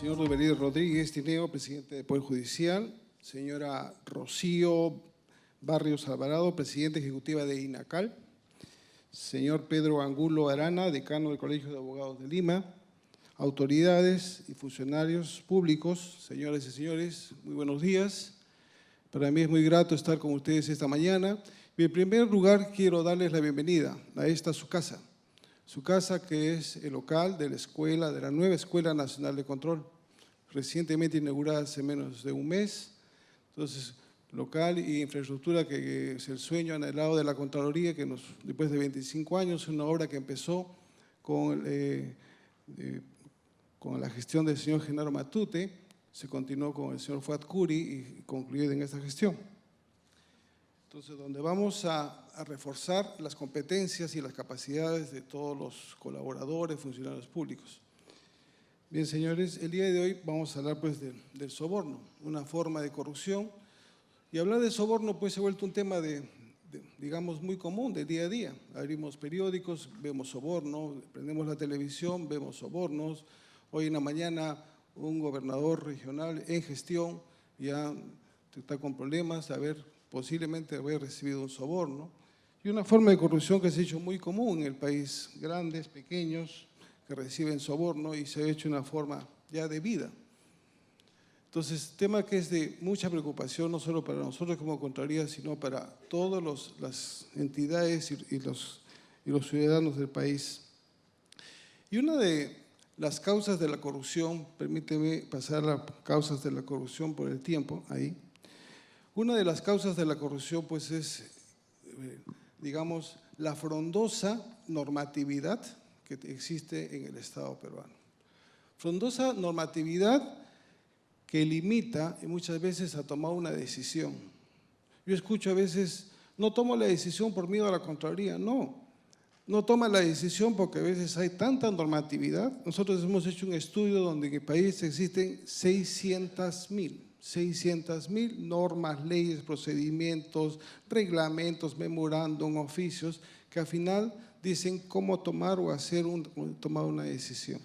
señor Duverly Rodríguez Tineo, presidente del Poder Judicial, señora Rocío Barrios Alvarado, presidenta ejecutiva de INACAL, señor Pedro Angulo Arana, decano del Colegio de Abogados de Lima, autoridades y funcionarios públicos, señoras y señores, muy buenos días. Para mí es muy grato estar con ustedes esta mañana. Y en primer lugar, quiero darles la bienvenida a esta su casa que es el local de la escuela, de la nueva Escuela Nacional de Control, recientemente inaugurada hace menos de un mes. Entonces, local y infraestructura que es el sueño anhelado de la Contraloría, que después de 25 años, una obra que empezó con la gestión del señor Genaro Matute, se continuó con el señor Fuad Curi y concluyó en esta gestión. Entonces, donde vamos a reforzar las competencias y las capacidades de todos los colaboradores, funcionarios públicos. Bien, señores, el día de hoy vamos a hablar pues del soborno, una forma de corrupción. Y hablar de soborno pues se ha vuelto un tema digamos, muy común de día a día. Abrimos periódicos, vemos soborno, prendemos la televisión, vemos sobornos. Hoy en la mañana un gobernador regional en gestión ya está con problemas posiblemente haber recibido un soborno. Y una forma de corrupción que se ha hecho muy común en el país, grandes, pequeños, que reciben soborno y se ha hecho una forma ya de vida. Entonces, tema que es de mucha preocupación, no solo para nosotros como Contraloría, sino para todas las entidades y los ciudadanos del país. Y una de las causas de la corrupción, permíteme pasar las causas de la corrupción por el tiempo, ahí. Una de las causas de la corrupción pues es, digamos, la frondosa normatividad que existe en el Estado peruano. Frondosa normatividad que limita y muchas veces a tomar una decisión. Yo escucho a veces, no tomo la decisión por miedo a la Contraloría. No toma la decisión porque a veces hay tanta normatividad. Nosotros hemos hecho un estudio donde en el país existen 600.000 normas, leyes, procedimientos, reglamentos, memorándum, oficios, que al final dicen cómo tomar o tomar una decisión.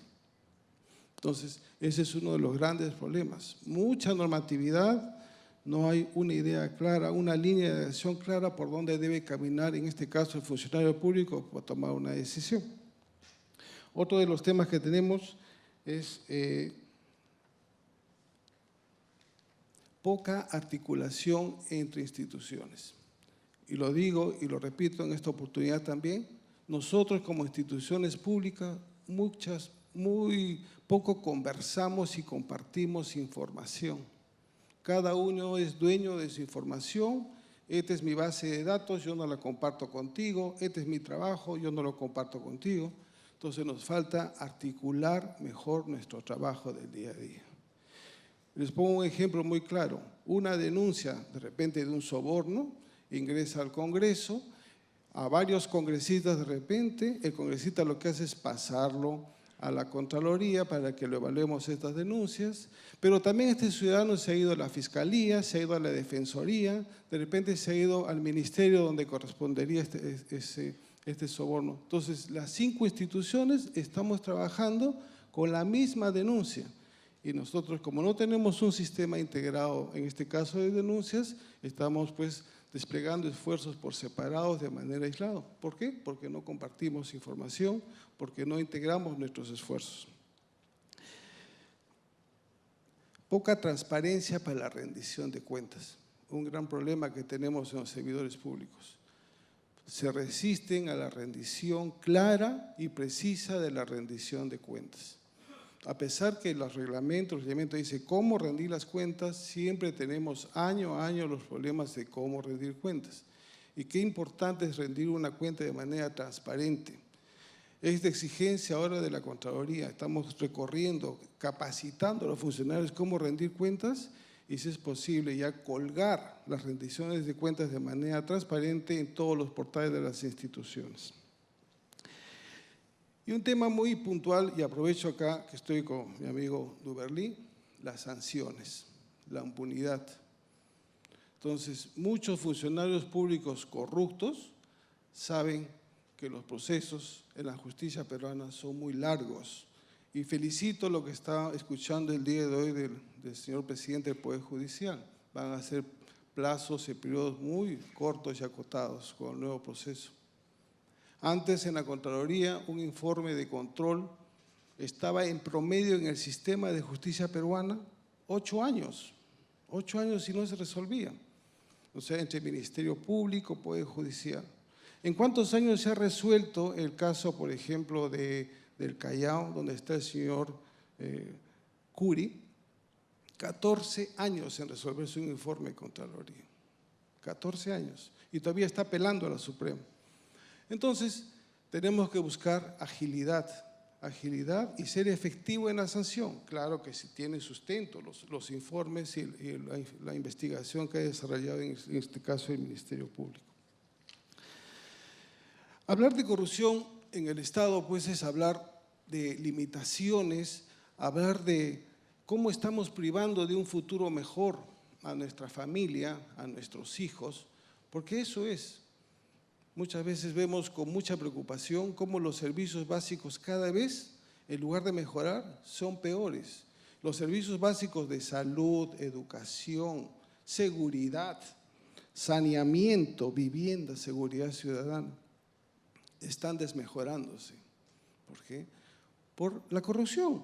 Entonces, ese es uno de los grandes problemas. Mucha normatividad, no hay una idea clara, una línea de acción clara por dónde debe caminar, en este caso, el funcionario público para tomar una decisión. Otro de los temas que tenemos es poca articulación entre instituciones. Y lo digo y lo repito en esta oportunidad también, nosotros como instituciones públicas, muy poco conversamos y compartimos información. Cada uno es dueño de su información. Esta es mi base de datos, yo no la comparto contigo. Este es mi trabajo, yo no lo comparto contigo. Entonces nos falta articular mejor nuestro trabajo del día a día. Les pongo un ejemplo muy claro. Una denuncia de repente de un soborno ingresa al Congreso, a varios congresistas de repente, el congresista lo que hace es pasarlo a la Contraloría para que lo evaluemos estas denuncias, pero también este ciudadano se ha ido a la Fiscalía, se ha ido a la Defensoría, de repente se ha ido al Ministerio donde correspondería este soborno. Entonces, las 5 instituciones estamos trabajando con la misma denuncia y nosotros, como no tenemos un sistema integrado, en este caso de denuncias, estamos pues desplegando esfuerzos por separados de manera aislada. ¿Por qué? Porque no compartimos información, porque no integramos nuestros esfuerzos. Poca transparencia para la rendición de cuentas. Un gran problema que tenemos en los servidores públicos. Se resisten a la rendición clara y precisa de la rendición de cuentas. A pesar que el reglamento dice cómo rendir las cuentas, siempre tenemos año a año los problemas de cómo rendir cuentas. Y qué importante es rendir una cuenta de manera transparente. Es de exigencia ahora de la Contraloría. Estamos recorriendo, capacitando a los funcionarios cómo rendir cuentas y si es posible ya colgar las rendiciones de cuentas de manera transparente en todos los portales de las instituciones. Y un tema muy puntual, y aprovecho acá que estoy con mi amigo Duverly, las sanciones, la impunidad. Entonces, muchos funcionarios públicos corruptos saben que los procesos en la justicia peruana son muy largos Y felicito lo que está escuchando el día de hoy del señor presidente del Poder Judicial. Van a ser plazos y periodos muy cortos y acotados con el nuevo proceso. Antes, en la Contraloría, un informe de control estaba en promedio en el sistema de justicia peruana 8 años. 8 años y no se resolvía. O sea, entre Ministerio Público, Poder Judicial. ¿En cuántos años se ha resuelto el caso, por ejemplo, del Callao, donde está el señor Curi? 14 años en resolverse un informe de Contraloría. 14 años. Y todavía está apelando a la Suprema. Entonces, tenemos que buscar agilidad y ser efectivo en la sanción. Claro que si tiene sustento los informes y la investigación que ha desarrollado en este caso el Ministerio Público. Hablar de corrupción en el Estado, pues, es hablar de limitaciones, hablar de cómo estamos privando de un futuro mejor a nuestra familia, a nuestros hijos, porque eso es. Muchas veces vemos con mucha preocupación cómo los servicios básicos cada vez, en lugar de mejorar, son peores. Los servicios básicos de salud, educación, seguridad, saneamiento, vivienda, seguridad ciudadana, están desmejorándose. ¿Por qué? Por la corrupción.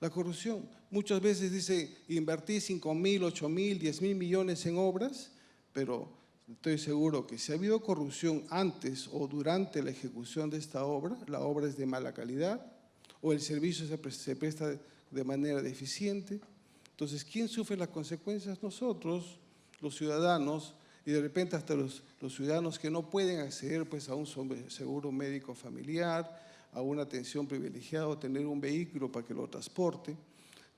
La corrupción. Muchas veces dice, invertí 5.000, 8.000, 10.000 millones en obras, pero estoy seguro que si ha habido corrupción antes o durante la ejecución de esta obra, la obra es de mala calidad o el servicio se presta de manera deficiente. Entonces, ¿quién sufre las consecuencias? Nosotros, los ciudadanos, y de repente hasta los ciudadanos que no pueden acceder, pues, a un seguro médico familiar, a una atención privilegiada o tener un vehículo para que lo transporte,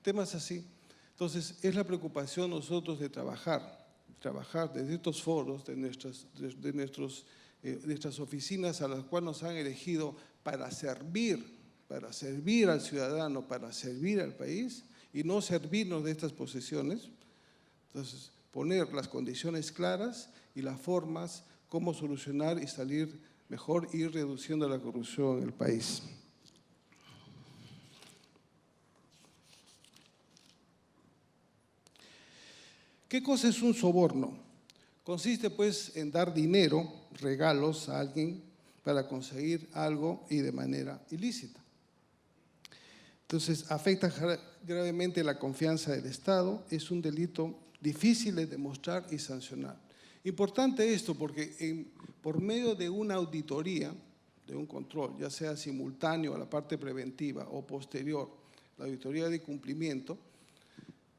temas así. Entonces, es la preocupación nosotros de trabajar desde estos foros, de nuestras oficinas a las cuales nos han elegido para servir al ciudadano, para servir al país y no servirnos de estas posesiones. Entonces, poner las condiciones claras y las formas, cómo solucionar y salir mejor, ir reduciendo la corrupción en el país. ¿Qué cosa es un soborno? Consiste, pues, en dar dinero, regalos a alguien para conseguir algo y de manera ilícita. Entonces, afecta gravemente la confianza del Estado, es un delito difícil de demostrar y sancionar. Importante esto porque por medio de una auditoría, de un control, ya sea simultáneo a la parte preventiva o posterior, la auditoría de cumplimiento,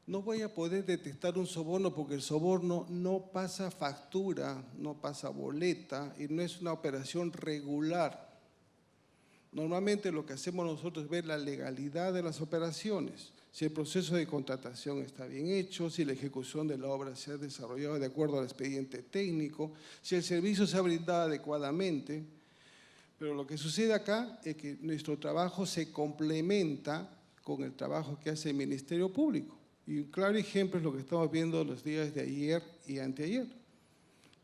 no voy a poder detectar un soborno porque el soborno no pasa factura, no pasa boleta y no es una operación regular. Normalmente lo que hacemos nosotros es ver la legalidad de las operaciones, si el proceso de contratación está bien hecho, si la ejecución de la obra se ha desarrollado de acuerdo al expediente técnico, si el servicio se ha brindado adecuadamente. Pero lo que sucede acá es que nuestro trabajo se complementa con el trabajo que hace el Ministerio Público. Y un claro ejemplo es lo que estamos viendo los días de ayer y anteayer.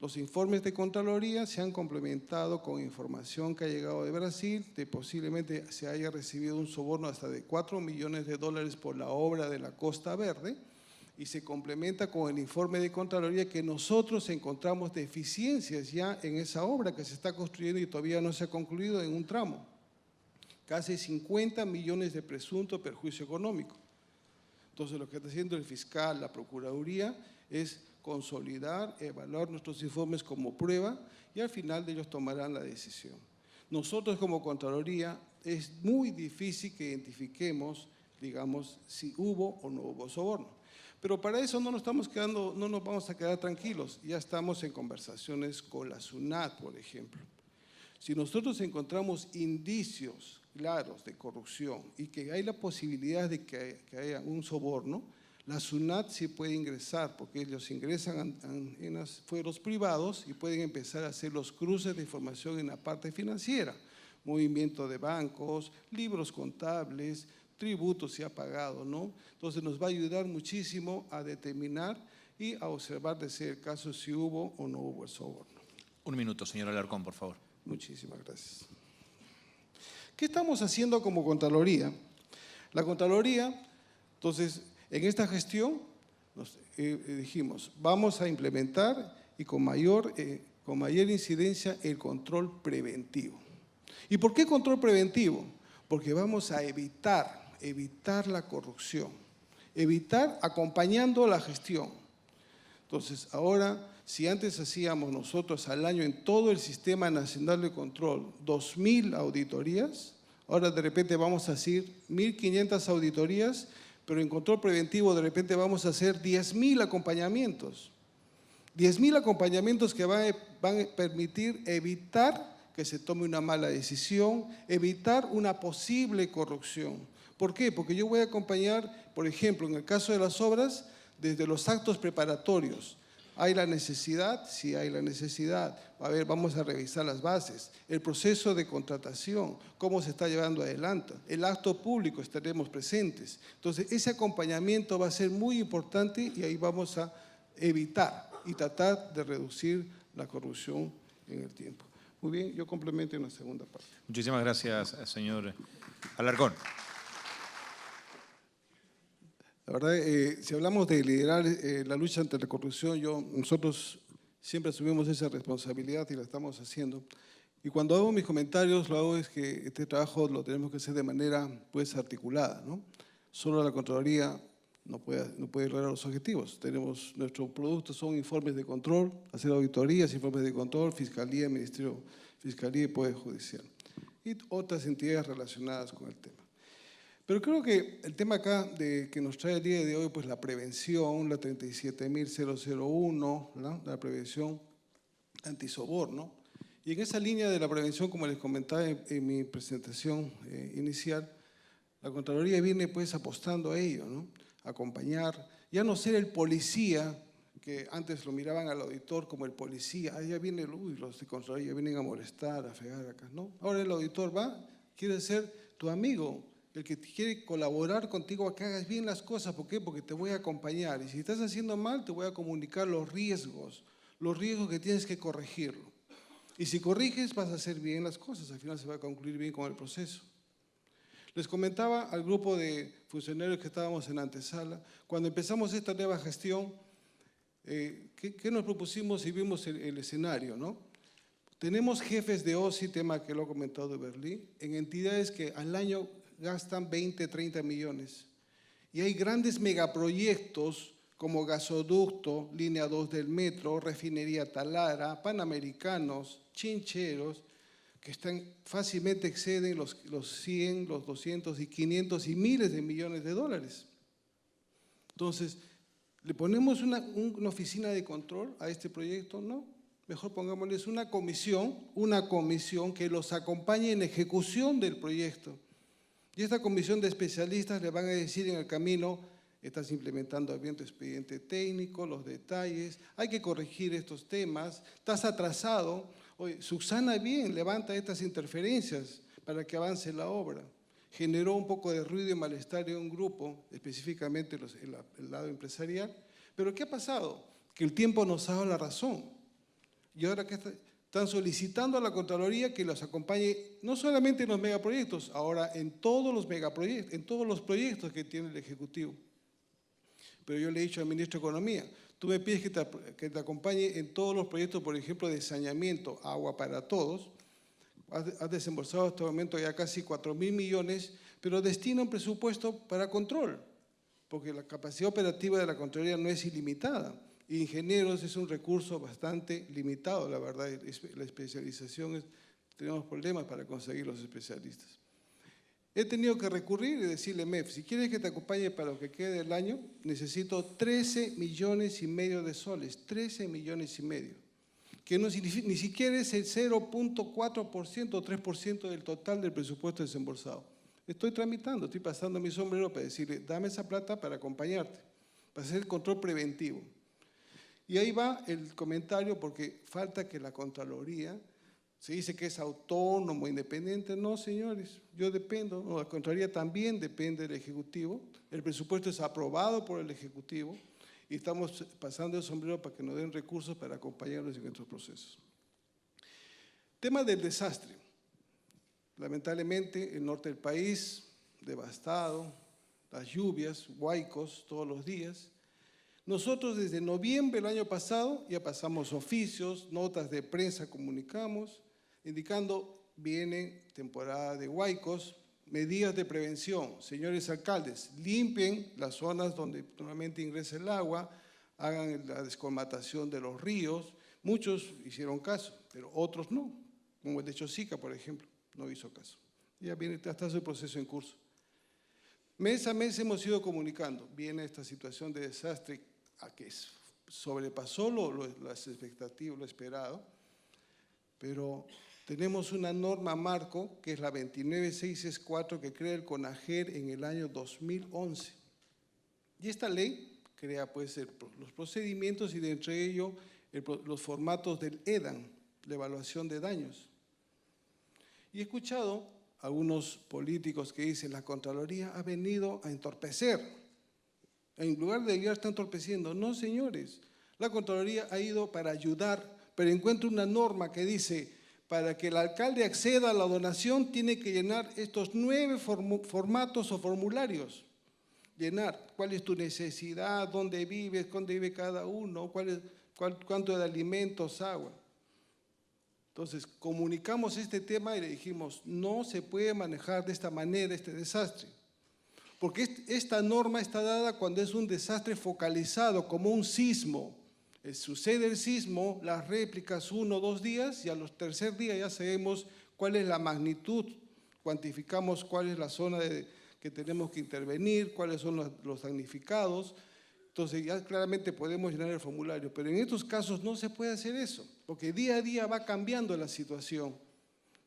Los informes de Contraloría se han complementado con información que ha llegado de Brasil, de posiblemente se haya recibido un soborno hasta de $4 millones por la obra de la Costa Verde, y se complementa con el informe de Contraloría que nosotros encontramos deficiencias ya en esa obra que se está construyendo y todavía no se ha concluido en un tramo. Casi 50 millones de presunto perjuicio económico. Entonces, lo que está haciendo el fiscal, la Procuraduría, es consolidar, evaluar nuestros informes como prueba y al final de ellos tomarán la decisión. Nosotros como Contraloría es muy difícil que identifiquemos, digamos, si hubo o no hubo soborno. Pero para eso no nos vamos a quedar tranquilos. Ya estamos en conversaciones con la SUNAT, por ejemplo. Si nosotros encontramos indicios claros de corrupción y que hay la posibilidad de que haya un soborno, la SUNAT sí puede ingresar, porque ellos ingresan en los fueros privados y pueden empezar a hacer los cruces de información en la parte financiera, movimiento de bancos, libros contables, tributos si ha pagado, ¿no? Entonces nos va a ayudar muchísimo a determinar y a observar de ser el caso si hubo o no hubo el soborno. Un minuto, señor Alarcón, por favor. Muchísimas gracias. ¿Qué estamos haciendo como Contraloría? La Contraloría, entonces, en esta gestión dijimos, vamos a implementar y con mayor incidencia el control preventivo. ¿Y por qué control preventivo? Porque vamos a evitar la corrupción, evitar acompañando la gestión. Entonces, ahora, si antes hacíamos nosotros al año en todo el Sistema Nacional de Control 2.000 auditorías, ahora de repente vamos a hacer 1.500 auditorías, pero en control preventivo de repente vamos a hacer 10.000 acompañamientos. 10.000 acompañamientos que van a permitir evitar que se tome una mala decisión, evitar una posible corrupción. ¿Por qué? Porque yo voy a acompañar, por ejemplo, en el caso de las obras, desde los actos preparatorios. ¿Hay la necesidad? Sí hay la necesidad. A ver, vamos a revisar las bases. El proceso de contratación, cómo se está llevando adelante. El acto público, estaremos presentes. Entonces, ese acompañamiento va a ser muy importante y ahí vamos a evitar y tratar de reducir la corrupción en el tiempo. Muy bien, yo complemento en la segunda parte. Muchísimas gracias, señor Alarcón. La verdad, si hablamos de liderar la lucha ante la corrupción, nosotros siempre asumimos esa responsabilidad y la estamos haciendo. Y cuando hago mis comentarios, lo hago es que este trabajo lo tenemos que hacer de manera pues articulada, ¿no? Solo la Contraloría no puede lograr los objetivos. Nuestros productos son informes de control, hacer auditorías, informes de control, Fiscalía, Ministerio de Fiscalía y Poder Judicial. Y otras entidades relacionadas con el tema. Pero creo que el tema acá que nos trae el día de hoy, pues la prevención, la 37.001, ¿no? La prevención antisoborno. Y en esa línea de la prevención, como les comentaba en mi presentación inicial, la Contraloría viene pues apostando a ello, ¿no? Acompañar, ya no ser el policía, que antes lo miraban al auditor como el policía, ya viene, los de Contraloría vienen a molestar, a fregar acá, ¿no? Ahora el auditor quiere ser tu amigo, el que quiere colaborar contigo a que hagas bien las cosas. ¿Por qué? Porque te voy a acompañar. Y si estás haciendo mal, te voy a comunicar los riesgos que tienes que corregirlo. Y si corriges, vas a hacer bien las cosas. Al final se va a concluir bien con el proceso. Les comentaba al grupo de funcionarios que estábamos en antesala, cuando empezamos esta nueva gestión, ¿qué nos propusimos y vimos el escenario, ¿no? Tenemos jefes de OSI, tema que lo ha comentado Berlín, en entidades que al año gastan 20, 30 millones. Y hay grandes megaproyectos como gasoducto, línea 2 del metro, refinería Talara, panamericanos, chincheros, que fácilmente exceden los 100, los 200 y 500 y miles de millones de dólares. Entonces, ¿le ponemos una oficina de control a este proyecto? No. Mejor pongámosles una comisión que los acompañe en la ejecución del proyecto. Y esta comisión de especialistas le van a decir en el camino, estás implementando bien tu expediente técnico, los detalles, hay que corregir estos temas, estás atrasado, oye, subsana bien, levanta estas interferencias para que avance la obra. Generó un poco de ruido y malestar en un grupo, específicamente el lado empresarial, pero ¿qué ha pasado? Que el tiempo nos ha dado la razón. Y ahora que están solicitando a la Contraloría que los acompañe no solamente en los megaproyectos, ahora en todos los megaproyectos, en todos los proyectos que tiene el Ejecutivo. Pero yo le he dicho al Ministro de Economía, tú me pides que te acompañe en todos los proyectos, por ejemplo, de saneamiento, agua para todos. Has desembolsado hasta el momento ya casi 4.000 millones, pero destina un presupuesto para control, porque la capacidad operativa de la Contraloría no es ilimitada. Ingenieros es un recurso bastante limitado, la verdad. La especialización, tenemos problemas para conseguir los especialistas. He tenido que recurrir y decirle, MEF, si quieres que te acompañe para lo que quede del año, necesito 13 millones y medio de soles, 13 millones y medio, que no significa, ni siquiera es el 0.4% o 3% del total del presupuesto desembolsado. Estoy tramitando, estoy pasando mi sombrero para decirle, dame esa plata para acompañarte, para hacer el control preventivo. Y ahí va el comentario, porque falta que la Contraloría, se dice que es autónomo, independiente. No, señores, yo dependo, no, la Contraloría también depende del Ejecutivo, el presupuesto es aprobado por el Ejecutivo y estamos pasando el sombrero para que nos den recursos para acompañarnos en estos procesos. Tema del desastre. Lamentablemente, el norte del país, devastado, las lluvias, huaicos todos los días. Nosotros desde noviembre del año pasado ya pasamos oficios, notas de prensa comunicamos, indicando viene temporada de huaicos, medidas de prevención. Señores alcaldes, limpien las zonas donde normalmente ingresa el agua, hagan la descolmatación de los ríos. Muchos hicieron caso, pero otros no, como el de Chosica, por ejemplo, no hizo caso. Ya está su proceso en curso. Mes a mes hemos ido comunicando, viene esta situación de desastre a que sobrepasó las expectativas, lo esperado, pero tenemos una norma marco, que es la 29664, que crea el CONAGER en el año 2011. Y esta ley crea pues los procedimientos y de entre ellos los formatos del EDAN, la evaluación de daños. Y he escuchado a algunos políticos que dicen la Contraloría ha venido a entorpecer. En lugar de ayudar, está entorpeciendo. No, señores, la Contraloría ha ido para ayudar, pero encuentra una norma que dice, para que el alcalde acceda a la donación, tiene que llenar estos 9 formatos o formularios. Llenar cuál es tu necesidad, dónde vive cada uno, cuánto de alimentos, agua. Entonces, comunicamos este tema y le dijimos, no se puede manejar de esta manera este desastre. Porque esta norma está dada cuando es un desastre focalizado, como un sismo. Sucede el sismo, las réplicas 1 o 2 días y a los tercer día ya sabemos cuál es la magnitud, cuantificamos cuál es la zona que tenemos que intervenir, cuáles son los damnificados. Entonces ya claramente podemos llenar el formulario, pero en estos casos no se puede hacer eso, porque día a día va cambiando la situación.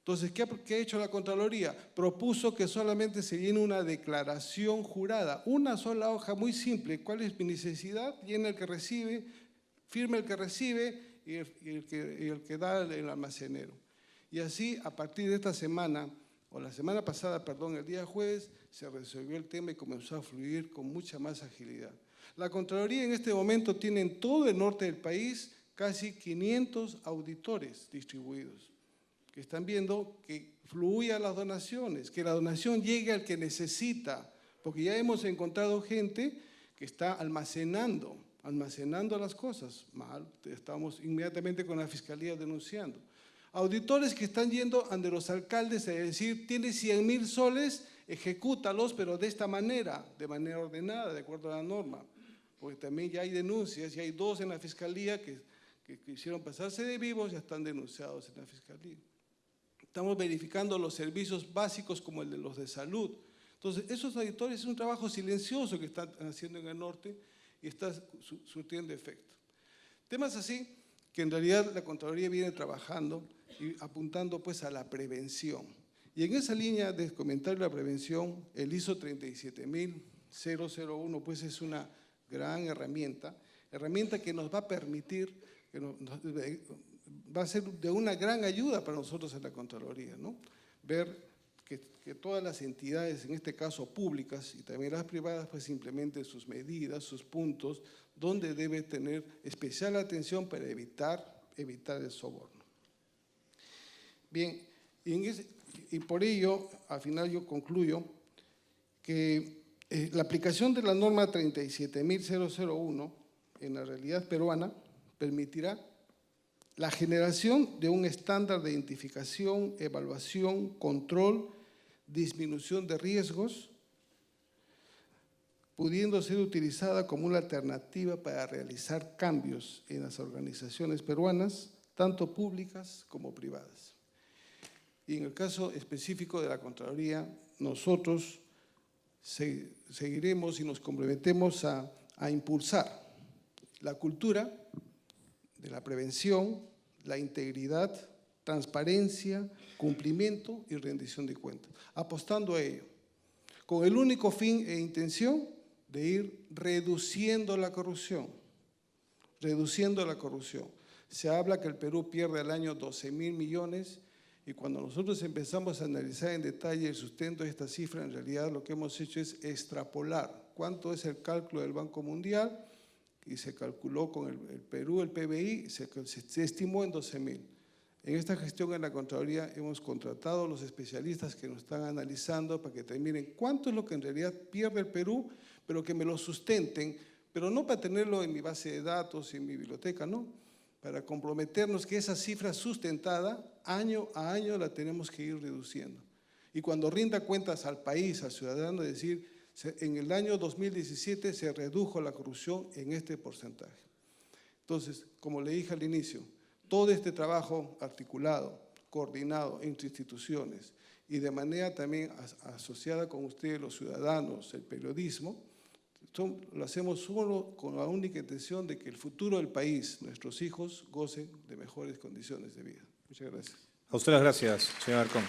Entonces, ¿qué ha hecho la Contraloría? Propuso que solamente se llene una declaración jurada, una sola hoja muy simple. ¿Cuál es mi necesidad? Llena el que recibe, firma el que recibe y el que da el almacenero. Y así, a partir de esta semana, o la semana pasada, perdón, el día jueves, se resolvió el tema y comenzó a fluir con mucha más agilidad. La Contraloría en este momento tiene en todo el norte del país casi 500 auditores distribuidos, que están viendo que fluyan las donaciones, que la donación llegue al que necesita, porque ya hemos encontrado gente que está almacenando las cosas mal, estamos inmediatamente con la Fiscalía denunciando. Auditores que están yendo ante los alcaldes a decir, tienes 100.000 soles, ejecútalos, pero de esta manera, de manera ordenada, de acuerdo a la norma. Porque también ya hay denuncias, ya hay 2 en la Fiscalía que quisieron pasarse de vivos, ya están denunciados en la Fiscalía. Estamos verificando los servicios básicos como el de los de salud. Entonces, esos auditores es un trabajo silencioso que están haciendo en el norte y está surtiendo efecto. Temas así que en realidad la Contraloría viene trabajando y apuntando pues a la prevención. Y en esa línea de comentario de la prevención, el ISO 37001 pues es una gran herramienta que nos va a permitir, va a ser de una gran ayuda para nosotros en la Contraloría, ¿no? Ver que todas las entidades, en este caso públicas y también las privadas, pues implementen sus medidas, sus puntos, donde debe tener especial atención para evitar el soborno. Bien, y por ello, al final yo concluyo que la aplicación de la norma 37001 en la realidad peruana permitirá la generación de un estándar de identificación, evaluación, control, disminución de riesgos, pudiendo ser utilizada como una alternativa para realizar cambios en las organizaciones peruanas, tanto públicas como privadas. Y en el caso específico de la Contraloría, nosotros seguiremos y nos comprometemos a impulsar la cultura de la prevención, la integridad, transparencia, cumplimiento y rendición de cuentas, apostando a ello, con el único fin e intención de ir reduciendo la corrupción. Se habla que el Perú pierde al año 12.000 millones y cuando nosotros empezamos a analizar en detalle el sustento de esta cifra, en realidad lo que hemos hecho es extrapolar cuánto es el cálculo del Banco Mundial y se calculó con el Perú, el PBI, se estimó en 12.000. En esta gestión en la Contraloría hemos contratado a los especialistas que nos están analizando para que determinen cuánto es lo que en realidad pierde el Perú, pero que me lo sustenten, pero no para tenerlo en mi base de datos, en mi biblioteca, no, para comprometernos que esa cifra sustentada año a año la tenemos que ir reduciendo. Y cuando rinda cuentas al país, al ciudadano, decir, en el año 2017 se redujo la corrupción en este porcentaje. Entonces, como le dije al inicio, todo este trabajo articulado, coordinado entre instituciones y de manera también asociada con ustedes, los ciudadanos, el periodismo, lo hacemos solo con la única intención de que el futuro del país, nuestros hijos, gocen de mejores condiciones de vida. Muchas gracias. A usted las gracias, señor Alarcón.